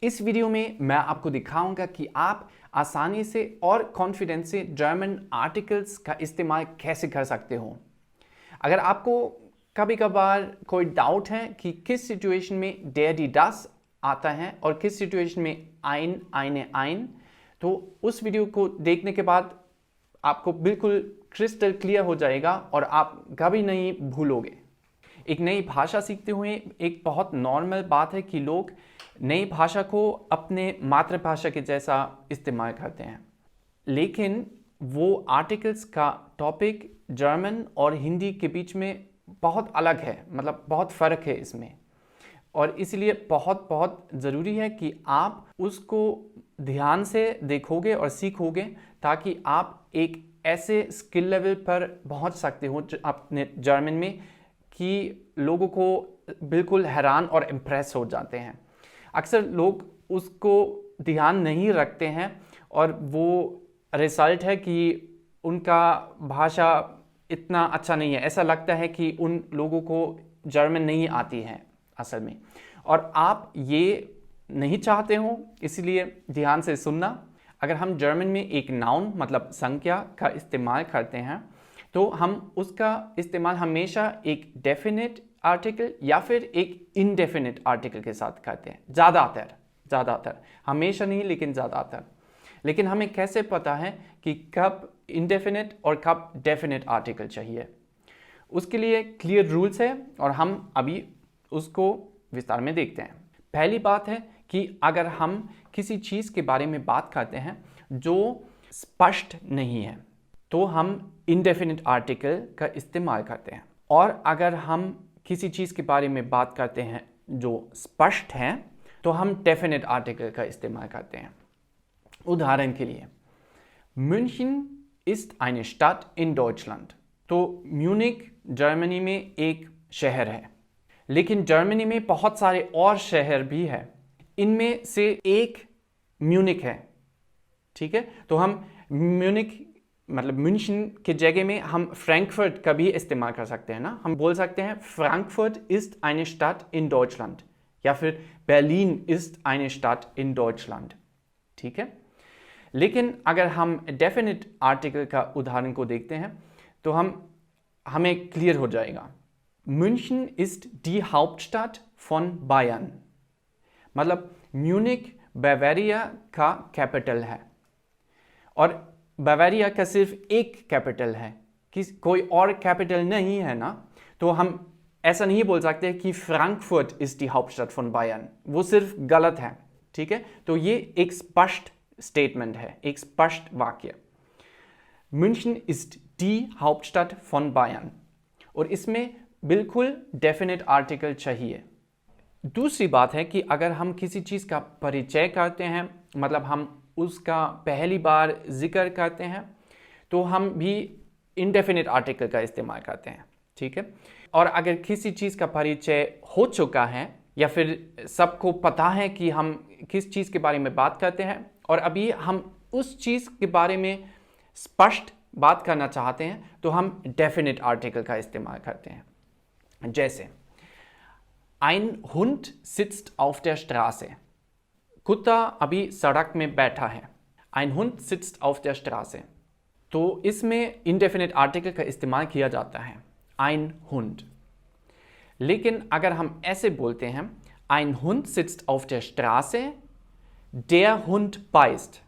इस वीडियो में मैं आपको दिखाऊंगा कि आप आसानी से और कॉन्फिडेंस से जर्मन आर्टिकल्स का इस्तेमाल कैसे कर सकते हो। अगर आपको कभी कभार कोई डाउट है कि किस सिचुएशन में der die das आता है और किस सिचुएशन में ein eine ein, तो उस वीडियो को देखने के बाद आपको बिल्कुल क्रिस्टल क्लियर हो जाएगा और आप कभी नहीं भूलोगे। एक नई भाषा सीखते हुए एक बहुत नॉर्मल बात है कि लोग नई भाषा को अपने मातृभाषा के जैसा इस्तेमाल करते हैं, लेकिन वो आर्टिकल्स का टॉपिक जर्मन और हिंदी के बीच में बहुत अलग है, मतलब बहुत फ़र्क है इसमें। और इसलिए बहुत ज़रूरी है कि आप उसको ध्यान से देखोगे और सीखोगे ताकि आप एक ऐसे स्किल लेवल पर पहुंच सकते हो अपने जर्मन में कि लोगों को बिल्कुल हैरान और इम्प्रेस हो जाते हैं। अक्सर लोग उसको ध्यान नहीं रखते हैं और वो रिजल्ट है कि उनका भाषा इतना अच्छा नहीं है। ऐसा लगता है कि उन लोगों को जर्मन नहीं आती है असल में, और आप ये नहीं चाहते हो, इसलिए ध्यान से सुनना। अगर हम जर्मन में एक नाउन मतलब संज्ञा का इस्तेमाल करते हैं तो हम उसका इस्तेमाल हमेशा एक डेफिनेट आर्टिकल या फिर एक इनडेफिनेट आर्टिकल के साथ करते हैं। ज़्यादातर, हमेशा नहीं लेकिन ज़्यादातर। लेकिन हमें कैसे पता है कि कब इनडेफिनेट और कब डेफिनेट आर्टिकल चाहिए? उसके लिए क्लियर रूल्स है और हम अभी उसको विस्तार में देखते हैं। पहली बात है कि अगर हम किसी चीज़ के बारे में बात करते हैं जो स्पष्ट नहीं है तो हम इनडेफिनेट आर्टिकल का इस्तेमाल करते हैं, और अगर हम किसी चीज़ के बारे में बात करते हैं जो स्पष्ट है तो हम डेफिनेट आर्टिकल का इस्तेमाल करते हैं। उदाहरण के लिए, München ist eine Stadt in Deutschland। तो म्यूनिक जर्मनी में एक शहर है, लेकिन जर्मनी में बहुत सारे और शहर भी हैं। इनमें से एक म्यूनिक है, ठीक है? तो हम म्यूनिक मतलब म्यूनिशन के जगह में हम फ्रैंकफर्ट का भी इस्तेमाल कर सकते हैं ना। हम बोल सकते हैं Frankfurt ist eine Stadt in Deutschland या फिर Berlin ist eine Stadt in Deutschland, ठीक है? लेकिन अगर हम डेफिनेट आर्टिकल का उदाहरण को देखते हैं तो हमें क्लियर हो जाएगा। München ist die Hauptstadt von Bayern। मतलब म्यूनिक बावेरिया का कैपिटल है, और बावेरिया का सिर्फ एक कैपिटल है, कोई और कैपिटल नहीं है ना। तो हम ऐसा नहीं बोल सकते कि फ्रैंकफर्ट इज दी हाउप्टस्टाdt फॉन बायर्न, वो सिर्फ गलत है, ठीक है? तो ये एक स्पष्ट स्टेटमेंट है, एक स्पष्ट वाक्य। München ist die Hauptstadt von Bayern, और इसमें बिल्कुल डेफिनेट आर्टिकल चाहिए। दूसरी बात है कि अगर हम किसी चीज़ का परिचय करते हैं, मतलब हम उसका पहली बार जिक्र करते हैं, तो हम भी इनडेफिनेट आर्टिकल का इस्तेमाल करते हैं, ठीक है? और अगर किसी चीज़ का परिचय हो चुका है या फिर सबको पता है कि हम किस चीज़ के बारे में बात करते हैं और अभी हम उस चीज़ के बारे में स्पष्ट बात करना चाहते हैं, तो हम डेफिनेट आर्टिकल का इस्तेमाल करते हैं। जैसे Ein Hund sitzt auf der Straße। कुत्ता अभी सड़क में बैठा है। Ein Hund sitzt auf der Straße। तो इसमें इनडेफिनेट आर्टिकल का इस्तेमाल किया जाता है, ein Hund। लेकिन अगर हम ऐसे बोलते हैं Ein Hund sitzt auf der Straße, der Hund beißt,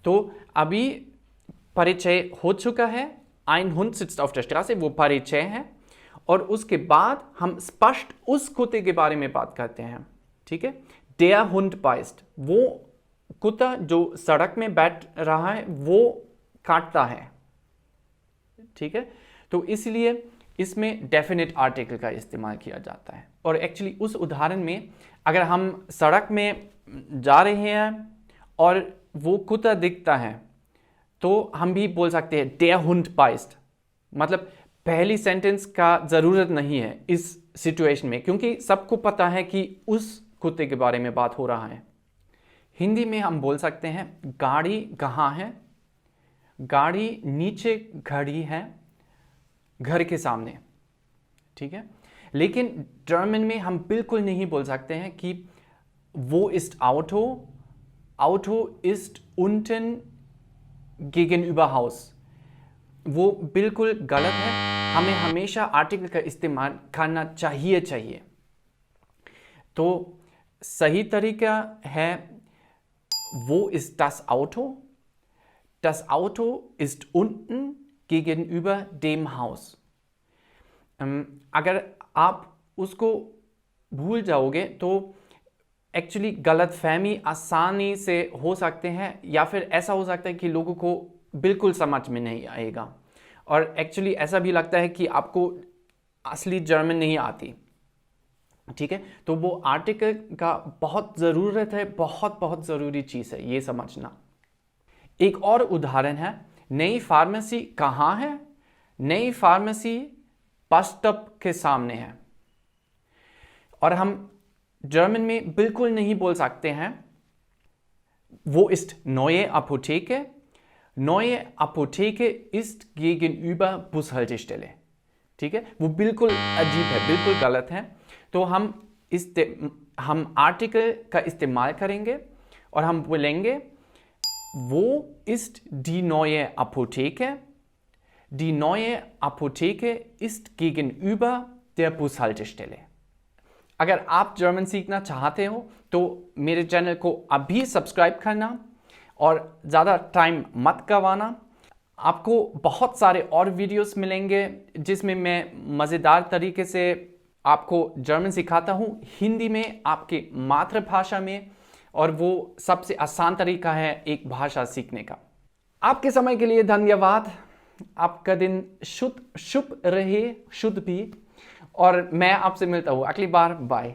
तो अभी परिचय हो चुका है। Ein Hund sitzt auf der Straße, वो परिचय है, और उसके बाद हम स्पष्ट उस कुत्ते के बारे में बात करते हैं, ठीक है? Der Hund beißt, वो कुत्ता जो सड़क में बैठ रहा है वो काटता है, ठीक है? तो इसलिए इसमें डेफिनेट आर्टिकल का इस्तेमाल किया जाता है। और एक्चुअली उस उदाहरण में अगर हम सड़क में जा रहे हैं और वो कुत्ता दिखता है तो हम भी बोल सकते हैं Der Hund beißt। मतलब पहली सेंटेंस का ज़रूरत नहीं है इस सिचुएशन में, क्योंकि सबको पता है कि उस कुत्ते के बारे में बात हो रहा है। हिंदी में हम बोल सकते हैं गाड़ी कहाँ है? गाड़ी नीचे खड़ी है घर के सामने, ठीक है? लेकिन जर्मन में हम बिल्कुल नहीं बोल सकते हैं कि wo ist Auto? Auto ist unten gegenüber Haus. वो बिल्कुल गलत है। हमें हमेशा आर्टिकल का इस्तेमाल करना चाहिए। तो सही तरीका है wo ist das Auto? Das Auto ist unten gegenüber dem Haus. अगर आप उसको भूल जाओगे तो एक्चुअली गलतफहमी आसानी से हो सकते हैं, या फिर ऐसा हो सकता है कि लोगों को बिल्कुल समझ में नहीं आएगा, और एक्चुअली ऐसा भी लगता है कि आपको असली जर्मन नहीं आती। ठीक है, तो वो आर्टिकल का बहुत ज़रूरत है, बहुत ज़रूरी चीज़ है ये समझना। एक और उदाहरण है, नई फार्मेसी कहाँ है? नई फार्मेसी बस स्टॉप के सामने है। और हम जर्मन में बिल्कुल नहीं बोल सकते हैं वो ist neue Apotheke. Neue Apotheke ist gegenüber Bushaltestelle. ठीक है, वो बिल्कुल अजीब है, बिल्कुल गलत है। तो हम आर्टिकल का इस्तेमाल करेंगे और हम बोलेंगे वो ist die neue Apotheke. Die neue Apotheke ist gegenüber der Bushaltestelle. अगर आप जर्मन सीखना चाहते हो तो मेरे चैनल को अभी सब्सक्राइब करना और ज़्यादा टाइम मत गंवाना। आपको बहुत सारे और वीडियोस मिलेंगे जिसमें मैं मज़ेदार तरीके से आपको जर्मन सिखाता हूँ, हिंदी में, आपके मातृभाषा में, और वो सबसे आसान तरीका है एक भाषा सीखने का। आपके समय के लिए धन्यवाद। आपका दिन शुभ रहे, शुद्ध भी, और मैं आपसे मिलता हूँ अगली बार। बाय।